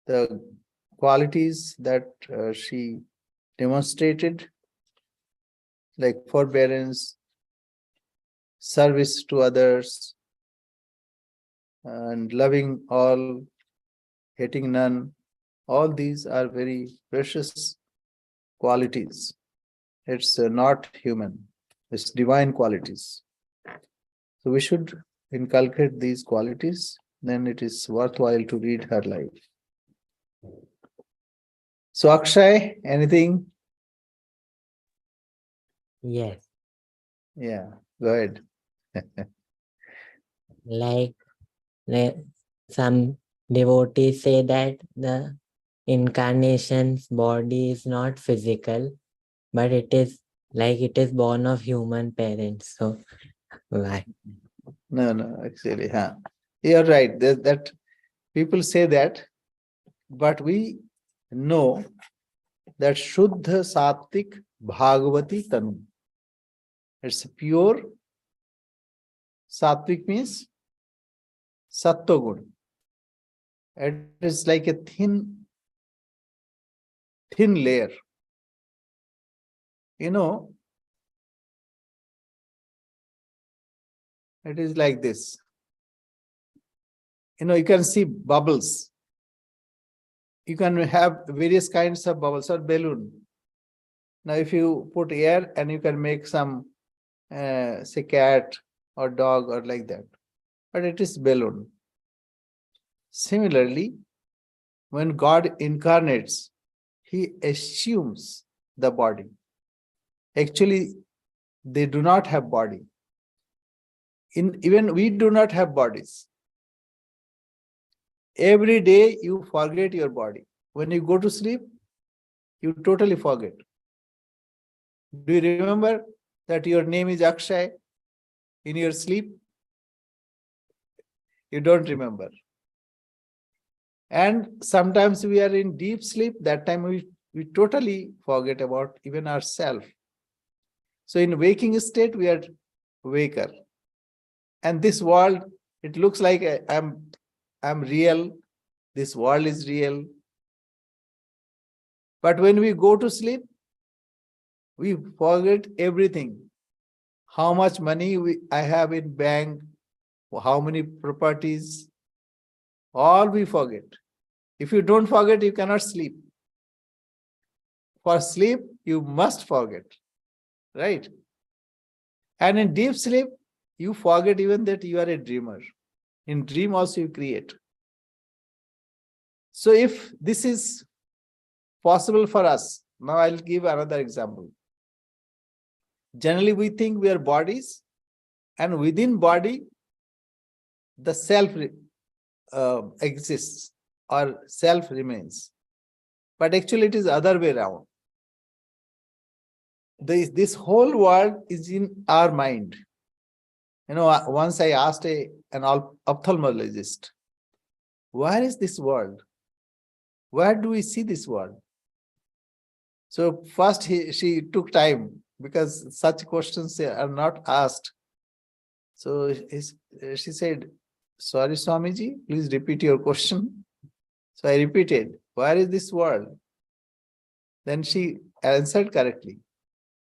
the qualities that she demonstrated, like forbearance, service to others, and loving all, hating none. All these are very precious qualities. It's not human, it's divine qualities. So we should inculcate these qualities, then it is worthwhile to read her life. So Akshay, anything? Yes, Yeah, go ahead. like some devotees say that the incarnation's body is not physical, but it is like it is born of human parents. So why? No, actually, you're right. That people say that, but we know that Shuddha Sattvic Bhagavati Tanu. It's pure. Sattvic means Sattva Gun. It is like a thin layer. You know, it is like this. You can see bubbles. You can have various kinds of bubbles or balloon. Now, if you put air and you can make some, say, cat or dog or like that, but it is balloon. Similarly, when God incarnates, he assumes the body. Actually, they do not have body. Even we do not have bodies. Every day you forget your body. When you go to sleep, you totally forget. Do you remember that your name is Akshay in your sleep? You don't remember. And sometimes we are in deep sleep. That time we totally forget about even ourselves. So in waking state, we are waker. And this world, it looks like I'm real. This world is real. But when we go to sleep, we forget everything. How much money I have in bank, how many properties, all we forget. If you don't forget, you cannot sleep. For sleep, you must forget, right? And in deep sleep, you forget even that you are a dreamer. In dream also you create. So if this is possible for us, now I'll give another example. Generally, we think we are bodies, and within body, the self exists or self remains. But actually, it is the other way around. This whole world is in our mind. Once I asked an ophthalmologist, where is this world? Where do we see this world? So first she took time, because such questions are not asked. So she said, sorry, Swamiji, please repeat your question. So I repeated, where is this world? Then she answered correctly.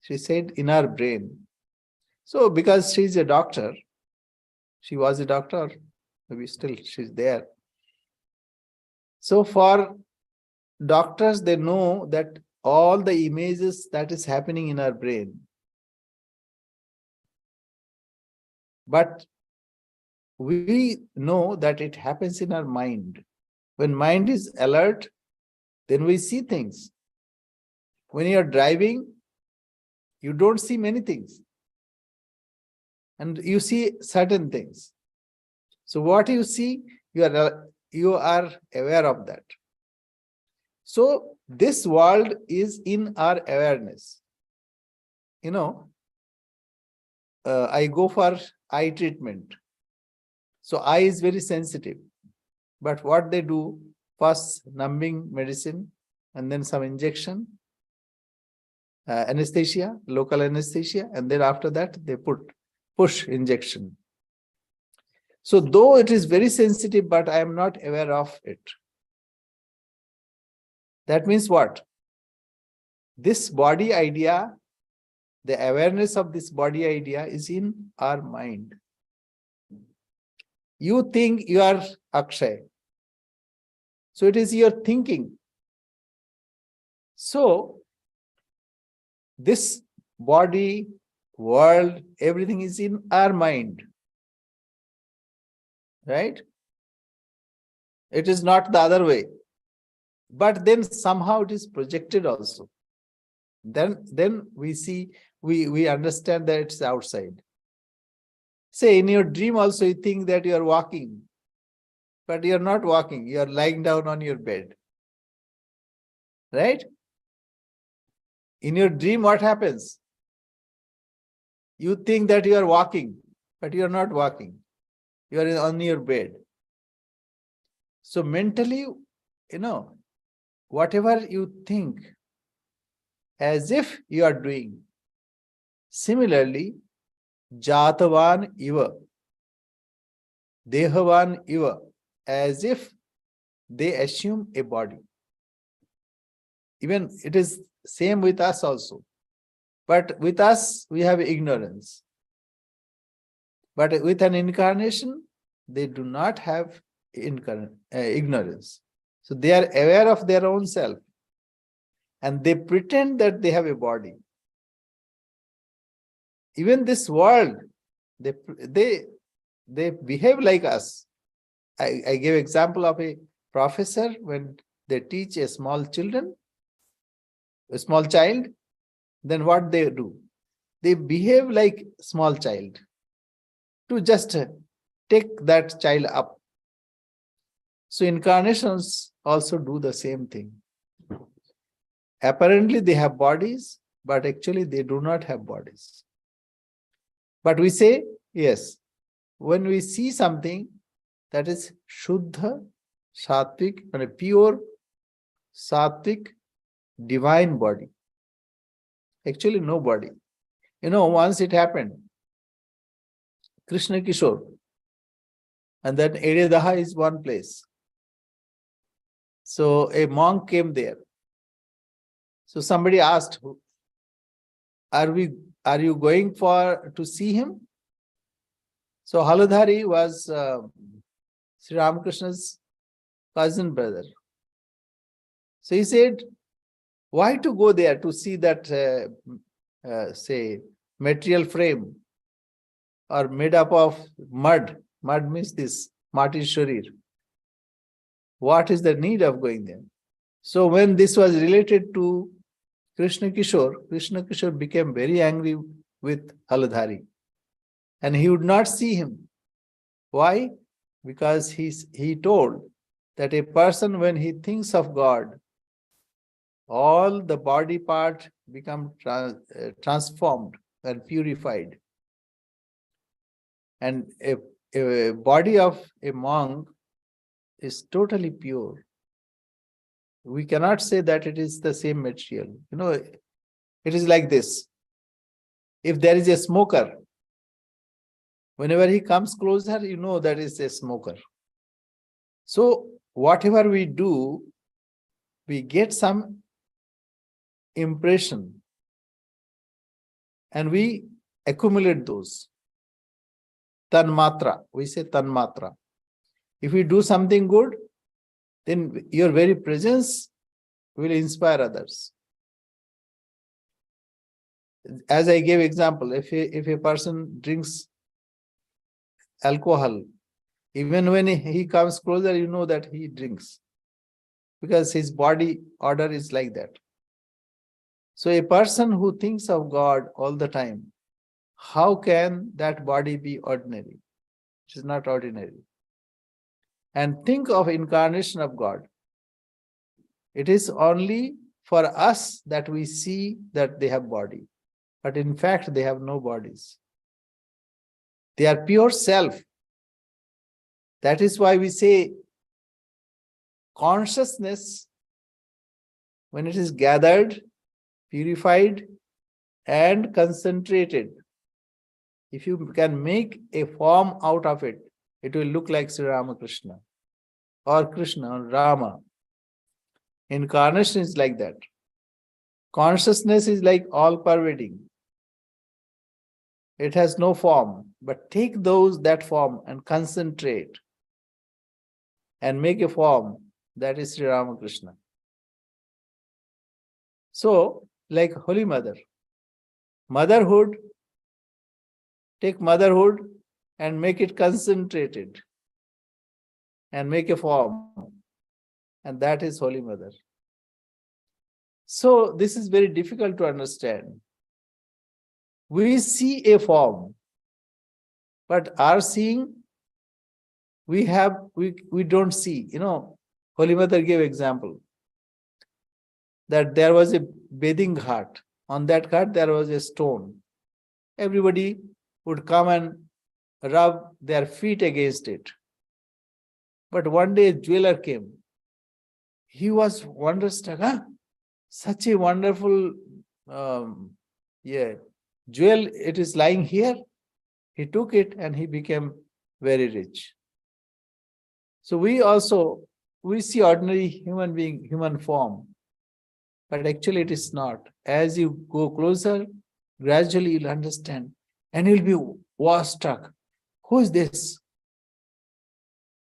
She said, in our brain. So because she's a doctor, she was a doctor, maybe still she's there. So for doctors, they know that all the images that is happening in our brain. But we know that it happens in our mind. When mind is alert, then we see things. When you are driving, you don't see many things. And you see certain things. So what you see, you are aware of that. So this world is in our awareness. You know, I go for eye treatment. So eye is very sensitive. But what they do, first numbing medicine, and then some injection, anesthesia, local anesthesia, and then after that they push injection. So though it is very sensitive, but I am not aware of it. That means what? This body idea, the awareness of this body idea is in our mind. You think you are Akshay. So it is your thinking. So this body, world, everything is in our mind. Right? It is not the other way. But then somehow it is projected also. Then we see, we understand that it's outside. Say in your dream also you think that you are walking, but you are not walking, you are lying down on your bed. Right? In your dream, what happens? You think that you are walking, but you are not walking. You are on your bed. So mentally, whatever you think, as if you are doing. Similarly, Jatavan iva, Dehavan iva, as if they assume a body. Even it is same with us also. But with us, we have ignorance. But with an incarnation, they do not have ignorance. So they are aware of their own self. And they pretend that they have a body. Even this world, they behave like us. I gave example of a professor when they teach a small child, then what they do? They behave like small child to just take that child up. So incarnations also do the same thing. Apparently they have bodies, but actually they do not have bodies. But we say, yes, when we see something that is Shuddha, Sattvic, and a pure, Sattvic, divine body. Actually, no body. Once it happened, Krishna Kishore, and then Eredaha is one place. So a monk came there. So somebody asked, are you going to see him? So Haladhari was Sri Ramakrishna's cousin brother. So he said, why to go there to see that, say, material frame or made up of mud? Mud means this, Mati Sharir. What is the need of going there? So when this was related to Krishna Kishore became very angry with Haladhari. And he would not see him. Why? Because he told that a person, when he thinks of God, all the body part become transformed and purified. And a body of a monk is totally pure. We cannot say that it is the same material. It is like this. If there is a smoker, whenever he comes closer, that is a smoker. So whatever we do, we get some impression and we accumulate those. Tanmatra, we say tanmatra. If we do something good, then your very presence will inspire others. As I gave example, if a person drinks alcohol, even when he comes closer, you know that he drinks, because his body order is like that. So a person who thinks of God all the time, how can that body be ordinary? It is not ordinary. And think of incarnation of God. It is only for us that we see that they have body, but in fact they have no bodies. They are pure self. That is why we say consciousness, when it is gathered, purified, and concentrated, if you can make a form out of it, it will look like Sri Ramakrishna or Krishna or Rama. Incarnation is like that. Consciousness is like all-pervading. It has no form, but take that form and concentrate and make a form that is Sri Ramakrishna. So, like Holy Mother, motherhood, take motherhood and make it concentrated and make a form, and that is Holy Mother. So this is very difficult to understand. We see a form, but our seeing, we don't see. Holy Mother gave example that there was a bathing ghat. On that ghat there was a stone. Everybody would come and rub their feet against it. But one day a jeweler came. He was wonderstruck. Such a wonderful jewel, it is lying here. He took it and he became very rich. So we see ordinary human being, human form, but actually it is not. As you go closer, gradually you'll understand and you'll be awestruck. Who is this?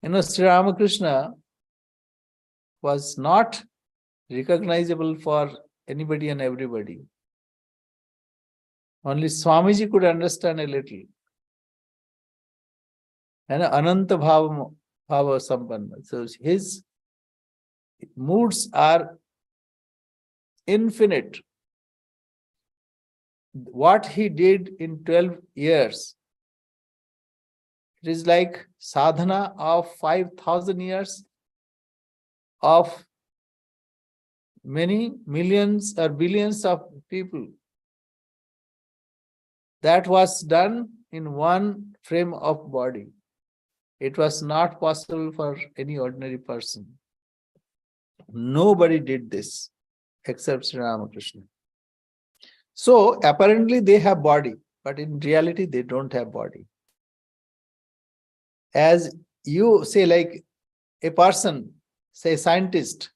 Sri Ramakrishna was not recognizable for anybody and everybody. Only Swamiji could understand a little. And Ananta Bhava Sampanna. So his moods are infinite. What he did in 12 years, it is like sadhana of 5,000 years of many millions or billions of people. That was done in one frame of body. It was not possible for any ordinary person. Nobody did this except Sri Ramakrishna. So apparently they have body, but in reality they don't have body. As you say, like a person, say scientist,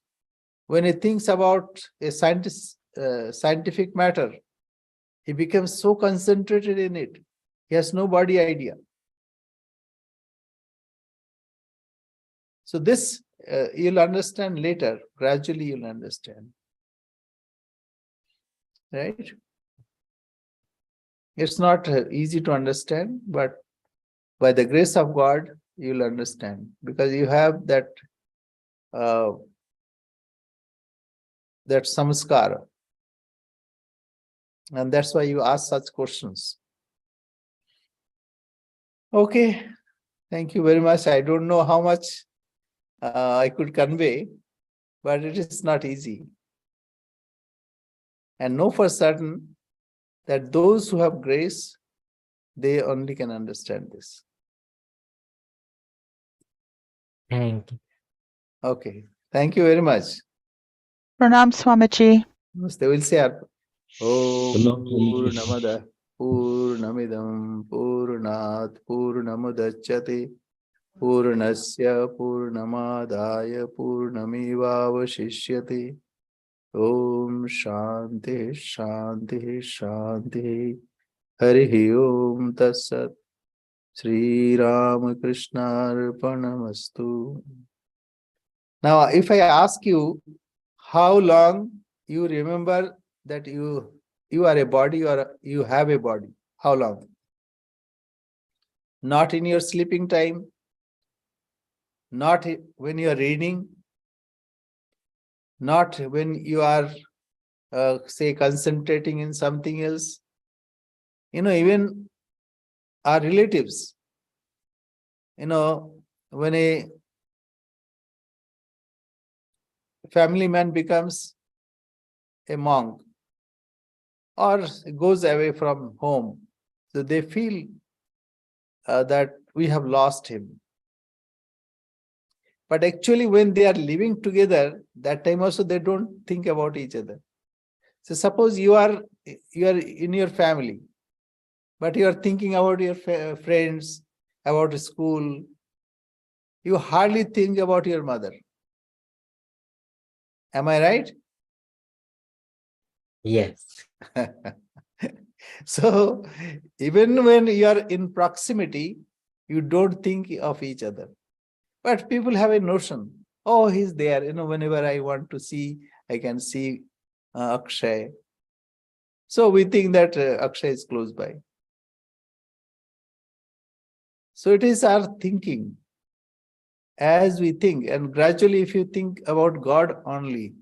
when he thinks about a scientific matter, he becomes so concentrated in it. He has no body idea. So this you'll understand later. Gradually you'll understand. Right? It's not easy to understand, but by the grace of God, you'll understand, because you have that samskara. And that's why you ask such questions. Okay. Thank you very much. I don't know how much I could convey, but it is not easy. And know for certain that those who have grace, they only can understand this. Thank you. Okay. Thank you very much. Pranam Swamiji. Namaste. We'll say our Om Purnamada Purnamidam Purnat Purnamudachyate Purnasya Purnamadaya Purnamivavashishyate Om Shanti Shanti Shanti Harihi Om Tatsat Sri Ramakrishna Arpanamastu. Now, if I ask you how long you remember that you are a body or you have a body, how long? Not in your sleeping time, not when you are reading, not when you are, say, concentrating in something else. Even our relatives, when a family man becomes a monk or goes away from home, so they feel that we have lost him. But actually, when they are living together, that time also they don't think about each other. So suppose you are in your family, but you are thinking about your friends, about school. You hardly think about your mother. Am I right? Yes. So even when you are in proximity, you don't think of each other. But people have a notion, oh, he's there. Whenever I want to see, I can see Akshay. So we think that Akshay is close by. So it is our thinking. As we think, and gradually if you think about God only,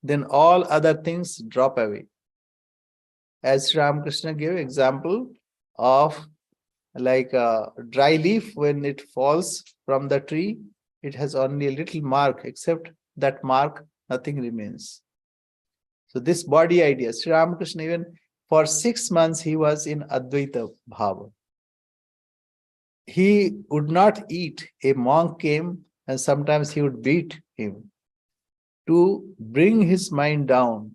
then all other things drop away. As Sri Ramakrishna gave example of like a dry leaf, when it falls from the tree, it has only a little mark, except that mark, nothing remains. So this body idea, Sri Ramakrishna, even for 6 months, he was in Advaita Bhava. He would not eat. A monk came and sometimes he would beat him to bring his mind down.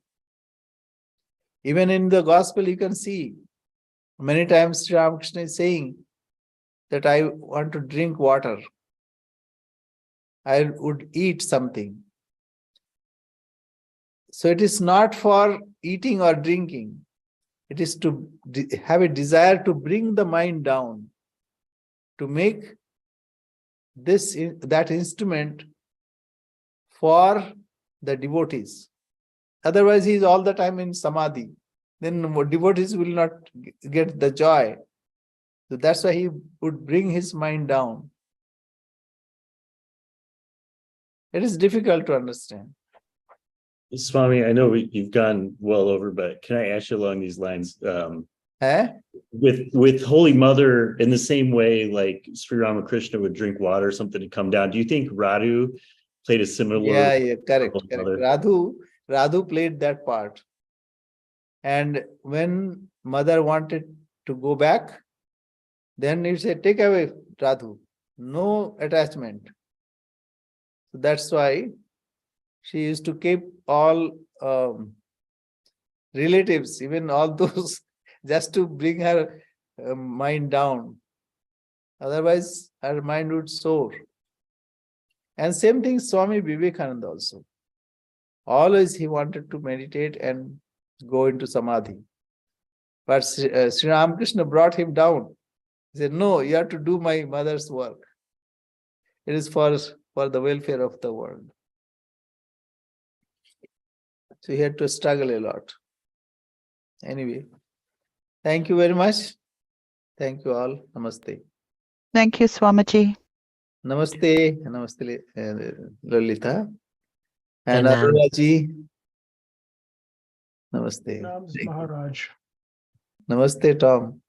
Even in the gospel, you can see many times Sri Ramakrishna is saying that I want to drink water. I would eat something. So it is not for eating or drinking. It is to have a desire to bring the mind down, to make that instrument for the devotees. Otherwise, he is all the time in samadhi. Then devotees will not get the joy. So that's why he would bring his mind down. It is difficult to understand. Swami, I know you've gone well over, but can I ask you along these lines? With Holy Mother, in the same way, like Sri Ramakrishna would drink water, something to come down. Do you think Radhu played a similar? Yeah, correct. Radhu played that part. And when mother wanted to go back, then he said, take away Radhu. No attachment. So that's why she used to keep all relatives, even all those, just to bring her mind down. Otherwise, her mind would soar. And same thing, Swami Vivekananda also. Always he wanted to meditate and go into samadhi. But Sri Ramakrishna brought him down. He said, no, you have to do my mother's work. It is for the welfare of the world. So he had to struggle a lot. Anyway, thank you very much. Thank you all. Namaste. Thank you, Swamiji. Namaste. Namaste, Lalita. And Pranam. Arulaji. Namaste. Maharaj. Namaste, Tom.